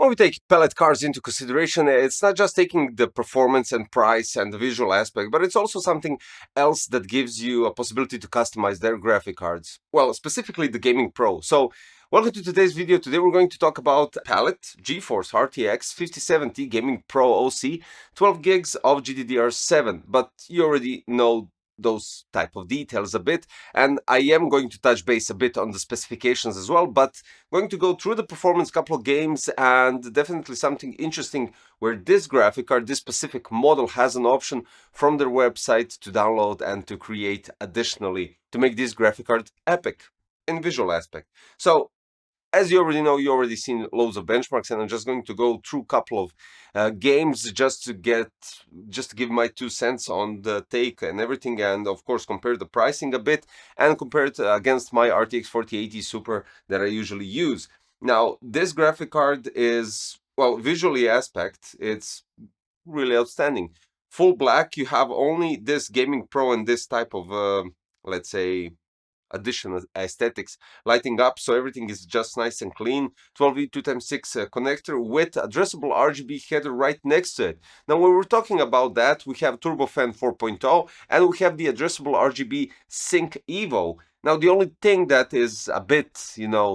When we take PALIT cards into consideration, it's not just taking the performance and price and the visual aspect, but it's also something else that gives you a possibility to customize their graphic cards. Well, specifically the GamingPro. So, welcome to today's video. Today we're going to talk about PALIT GeForce RTX 5070 GamingPro OC, 12 gigs of GDDR7. But you already know those type of details a bit, and I am going to touch base a bit on the specifications as well, but going to go through the performance, couple of games, and definitely something interesting where this graphic card, this specific model, has an option from their website to download and to create additionally to make this graphic card epic in visual aspect. So as you already know, you already seen loads of benchmarks, and I'm just going to go through a couple of games just to give my 2 cents on the take and everything, and of course compare the pricing a bit and compare it against my RTX 4080 Super that I usually use. Now, this graphic card is, well, visually aspect, it's really outstanding. Full black, you have only this GamingPro and this type of, let's say, additional aesthetics lighting up, so everything is just nice and clean. 12V 2x6 connector with addressable RGB header right next to it. Now when we're talking about that, we have turbofan 4.0 and we have the addressable RGB Sync Evo. Now the only thing that is a bit,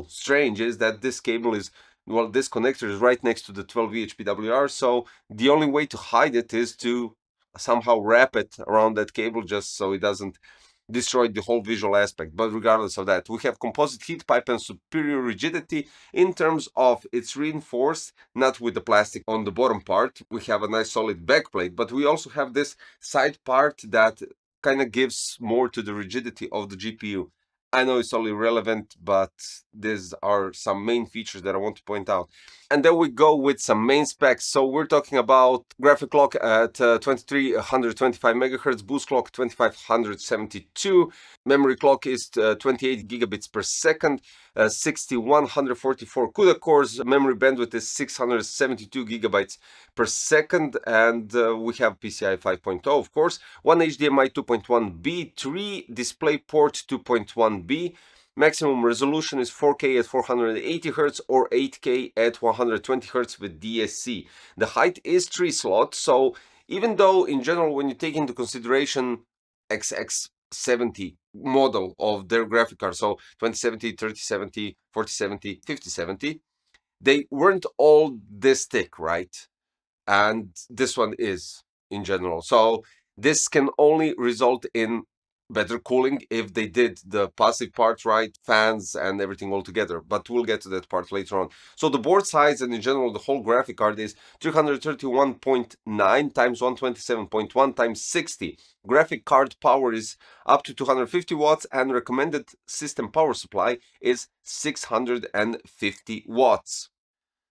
strange is that this cable is, well, this connector is right next to the 12V HPWR, so the only way to hide it is to somehow wrap it around that cable just so it doesn't destroyed the whole visual aspect. But regardless of that, we have composite heat pipe and superior rigidity in terms of it's reinforced, not with the plastic on the bottom part. We have a nice solid backplate, but we also have this side part that kind of gives more to the rigidity of the GPU. I know it's all irrelevant, but these are some main features that I want to point out. And then we go with some main specs. So we're talking about graphic clock at 2325 megahertz, boost clock 2572, memory clock is 28 gigabits per second, 6144 CUDA cores, memory bandwidth is 672 gigabytes per second, and we have PCI 5.0, of course, one HDMI 2.1B, 3 DisplayPort 2.1B. Maximum resolution is 4K at 480 Hz or 8K at 120 Hz with DSC. The height is 3 slots, so even though in general when you take into consideration XX70 model of their graphic card, so 2070, 3070, 4070, 5070, they weren't all this thick, right? And this one is in general. So this can only result in better cooling if they did the passive part right, fans and everything all together, but we'll get to that part later on. So the board size and in general the whole graphic card is 331.9 times 127.1 times 60. Graphic card power is up to 250 watts and recommended system power supply is 650 watts.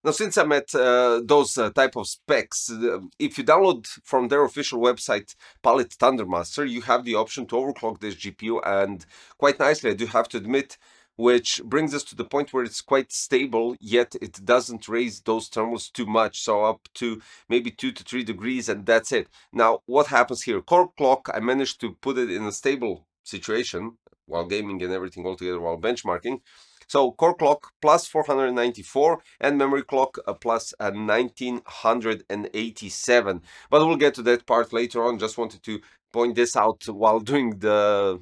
Now, since I'm at those type of specs, if you download from their official website, PALIT Thundermaster, you have the option to overclock this GPU, and quite nicely, I do have to admit, which brings us to the point where it's quite stable, yet it doesn't raise those thermals too much, so up to maybe 2 to 3 degrees, and that's it. Now, what happens here? Core clock, I managed to put it in a stable situation while gaming and everything all together while benchmarking. So core clock plus 494 and memory clock plus 1987. But we'll get to that part later on. Just wanted to point this out while doing the,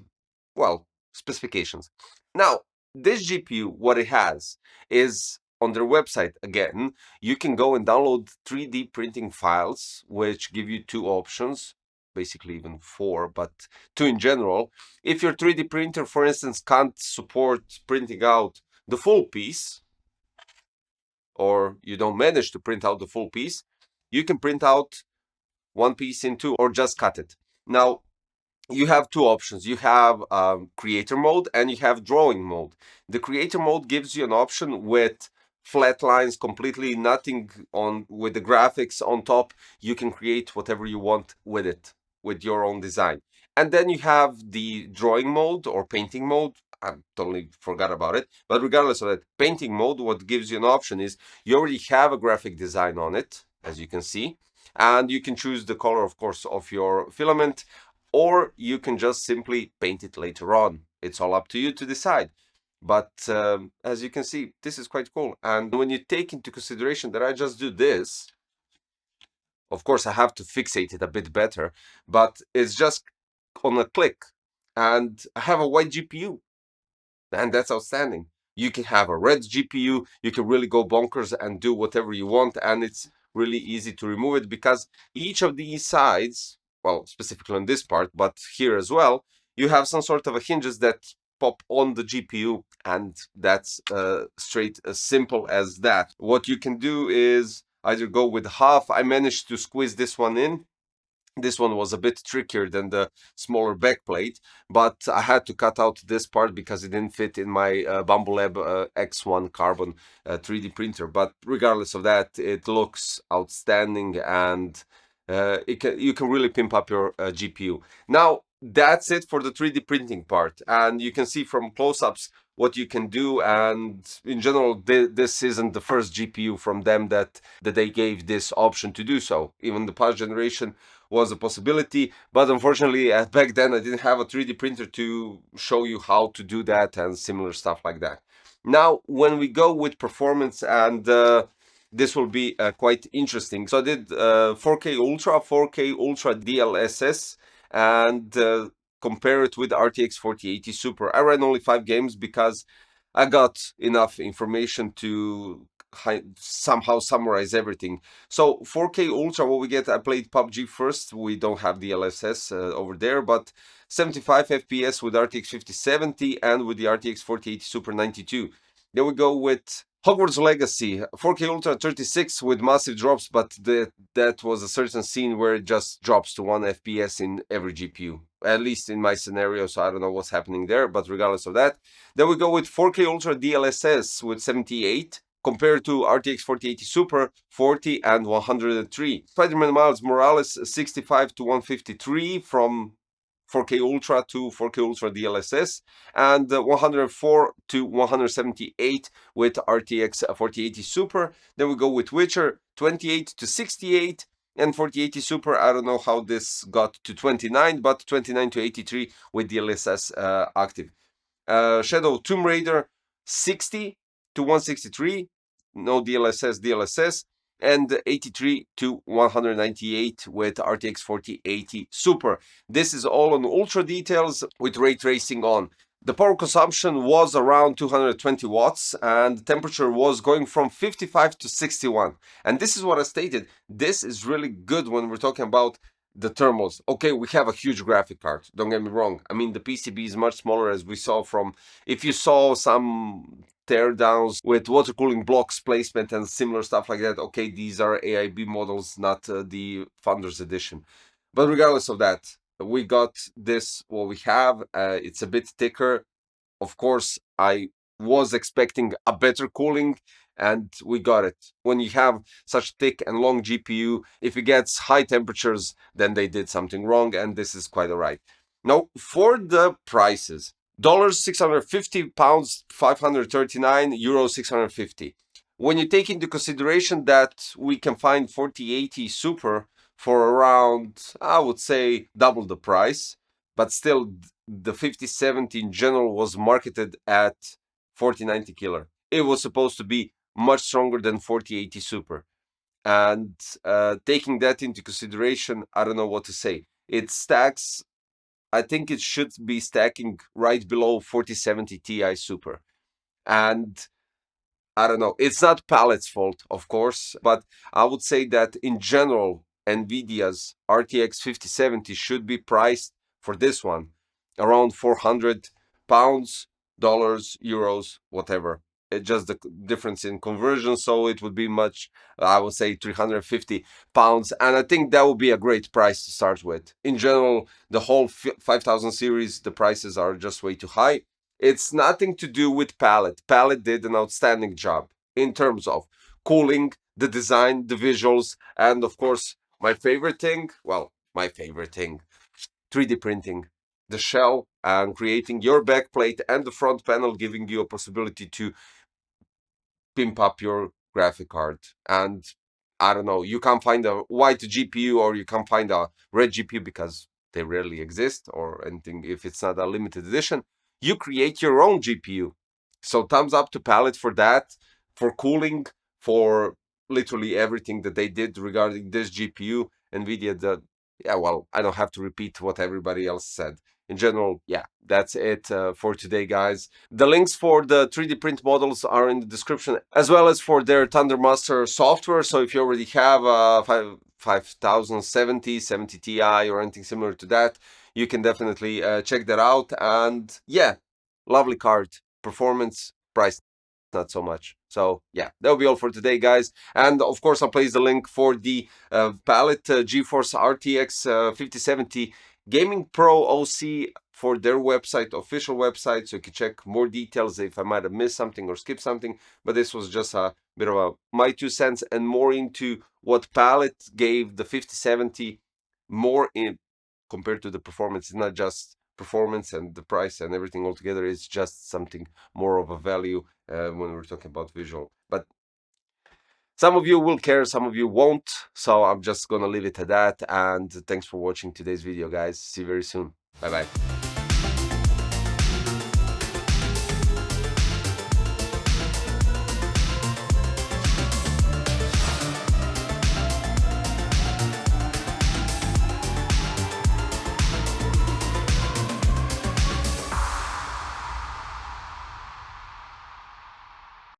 well, specifications. Now, this GPU, what it has is on their website, again, you can go and download 3D printing files, which give you 2 options. Basically even 4, but 2 in general. If your 3D printer, for instance, can't support printing out the full piece, or you don't manage to print out the full piece, you can print out one piece in 2 or just cut it. Now, you have 2 options. You have creator mode and you have drawing mode. The creator mode gives you an option with flat lines, completely nothing on with the graphics on top. You can create whatever you want with it, with your own design. And then you have the drawing mode or painting mode. I totally forgot about it, but regardless of that, painting mode, what gives you an option is you already have a graphic design on it, as you can see, and you can choose the color, of course, of your filament, or you can just simply paint it later on. It's all up to you to decide. But as you can see, this is quite cool. And when you take into consideration that I just do this, of course, I have to fixate it a bit better, but it's just on a click. And I have a white GPU, and that's outstanding. You can have a red GPU, you can really go bonkers and do whatever you want, and it's really easy to remove it because each of these sides, well, specifically on this part, but here as well, you have some sort of a hinges that pop on the GPU, and that's straight as simple as that. What you can do is either go with half. I managed to squeeze this one in. This one was a bit trickier than the smaller backplate, but I had to cut out this part because it didn't fit in my Bambolab X1 carbon 3D printer. But regardless of that, it looks outstanding, and you can really pimp up your GPU. Now, that's it for the 3D printing part, and you can see from close-ups what you can do. And in general, this isn't the first GPU from them that they gave this option to do so. Even the past generation was a possibility, but unfortunately back then I didn't have a 3D printer to show you how to do that and similar stuff like that. Now, when we go with performance, and this will be quite interesting. So I did 4K Ultra DLSS, and compare it with RTX 4080 Super. I ran only 5 games because I got enough information to somehow summarize everything. So 4K Ultra, what we get, I played PUBG first. We don't have the DLSS over there, but 75 FPS with RTX 5070 and with the RTX 4080 Super 92. Then we go with Hogwarts Legacy, 4K Ultra 36 with massive drops, but that was a certain scene where it just drops to 1 FPS in every GPU, at least in my scenario, so I don't know what's happening there, but regardless of that. Then we go with 4K Ultra DLSS with 78, compared to RTX 4080 Super 40 and 103. Spider-Man Miles Morales 65 to 153 from 4K Ultra to 4K Ultra DLSS, and 104 to 178 with RTX 4080 Super. Then we go with Witcher 28 to 68 and 4080 Super. I don't know how this got to 29, but 29 to 83 with DLSS active. Shadow Tomb Raider 60 to 163, no DLSS, and 83 to 198 with RTX 4080 Super. This is all on ultra details with ray tracing on. The power consumption was around 220 watts, and the temperature was going from 55 to 61. And this is what I stated. This is really good when we're talking about the thermals. Okay, we have a huge graphic card, don't get me wrong. I mean, the PCB is much smaller, as we saw from, if you saw some teardowns with water cooling blocks placement and similar stuff like that, okay, these are AIB models, not the Founders Edition. But regardless of that, we got this, what we have. It's a bit thicker. Of course, I was expecting a better cooling, and we got it. When you have such thick and long GPU, if it gets high temperatures, then they did something wrong, and this is quite alright. Now, for the prices, dollars 650, pounds 539, euros 650. When you take into consideration that we can find 4080 Super for around, I would say, double the price, but still the 5070 in general was marketed at 4090 killer. It was supposed to be much stronger than 4080 Super. And taking that into consideration, I don't know what to say. It stacks, I think it should be stacking right below 4070 Ti Super. And I don't know, it's not PALIT's fault, of course, but I would say that in general, NVIDIA's RTX 5070 should be priced for this one around 400 pounds, dollars, euros, whatever. It's just the difference in conversion, so it would be much, I would say 350 pounds, and I think that would be a great price to start with. In general, the whole 5000 series, the prices are just way too high. It's nothing to do with PALIT. PALIT did an outstanding job in terms of cooling, the design, the visuals, and of course, my favorite thing, 3D printing the shell and creating your backplate and the front panel, giving you a possibility to pimp up your graphic card. And I don't know, you can't find a white GPU or you can't find a red GPU because they rarely exist or anything if it's not a limited edition. You create your own GPU. So thumbs up to PALIT for that, for cooling, for literally everything that they did regarding this GPU. NVIDIA, yeah, well, I don't have to repeat what everybody else said. In general, yeah, that's it for today, guys. The links for the 3D print models are in the description, as well as for their ThunderMaster software. So if you already have a 5070, 70 Ti or anything similar to that, you can definitely check that out. And yeah, lovely card. Performance, price, not so much. So yeah, that'll be all for today, guys. And of course, I'll place the link for the PALIT GeForce RTX 5070 GamingPro OC for their website, official website, so you can check more details if I might have missed something or skipped something. But this was just a bit of my 2 cents and more into what PALIT gave the 5070 more in compared to the performance. It's not just performance and the price and everything altogether. It's just something more of a value when we're talking about visual. But some of you will care, some of you won't. So I'm just gonna leave it at that. And thanks for watching today's video, guys. See you very soon. Bye bye.